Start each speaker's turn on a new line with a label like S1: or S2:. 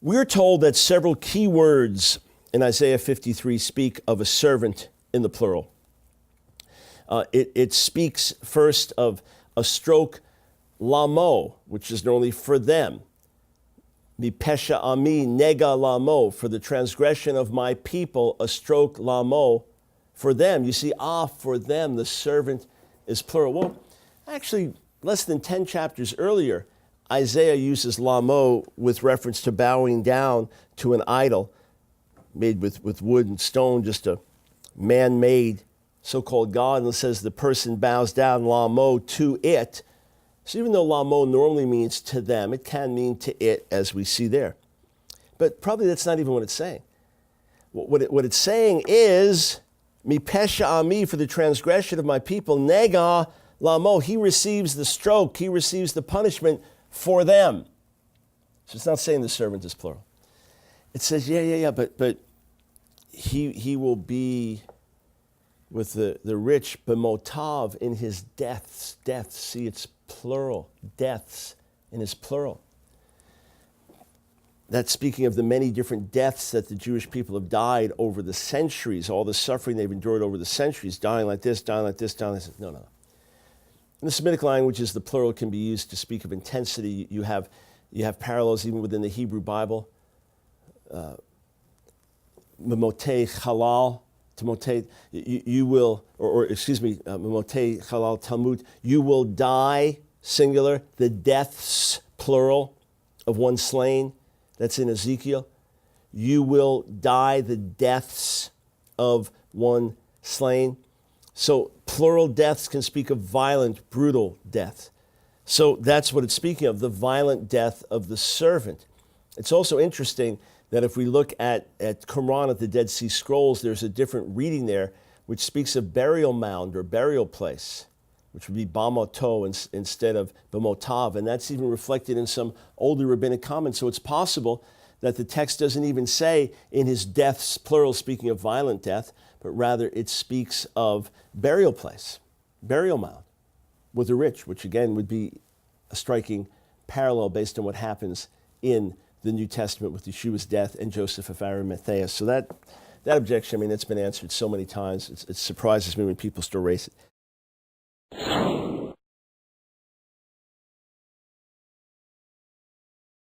S1: We're told that several key words in Isaiah 53 speak of a servant in the plural. It speaks first of a stroke lamo, which is normally for them. Mi pesha ami nega lamo, for the transgression of my people, a stroke lamo, for them. You see, for them, the servant is plural. Well, actually, less than 10 chapters earlier, Isaiah uses lamo with reference to bowing down to an idol made with wood and stone, just a man-made so-called God, and it says the person bows down lamo to it. So even though lamo normally means to them, it can mean to it, as we see there. But probably that's not even what it's saying. What it's saying is, mi pesha ami, for the transgression of my people, nega lamo, he receives the stroke, he receives the punishment for them. So it's not saying the servant is plural. It says, but he will be with the rich, b'motav, in his deaths. Deaths, see, it's plural. Deaths in his plural. That's speaking of the many different deaths that the Jewish people have died over the centuries, all the suffering they've endured over the centuries, dying like this, dying like this, dying like this. No. In the Semitic languages, the plural can be used to speak of intensity. You have parallels even within the Hebrew Bible. Memotei halal, Memotei, you will, Memotei halal Talmud, you will die, singular, the deaths, plural, of one slain. That's in Ezekiel. You will die the deaths of one slain. So plural deaths can speak of violent, brutal death. So that's what it's speaking of, the violent death of the servant. It's also interesting that if we look at Qumran, at the Dead Sea Scrolls, there's a different reading there which speaks of burial mound or burial place, which would be bamoto instead of bamotav. And that's even reflected in some older rabbinic comments. So it's possible that the text doesn't even say in his deaths, plural, speaking of violent death, but rather it speaks of burial place, burial mound with the rich, which again would be a striking parallel based on what happens in the New Testament with Yeshua's death and Joseph of Arimathea. So that objection, it's been answered so many times. It surprises me when people still raise it.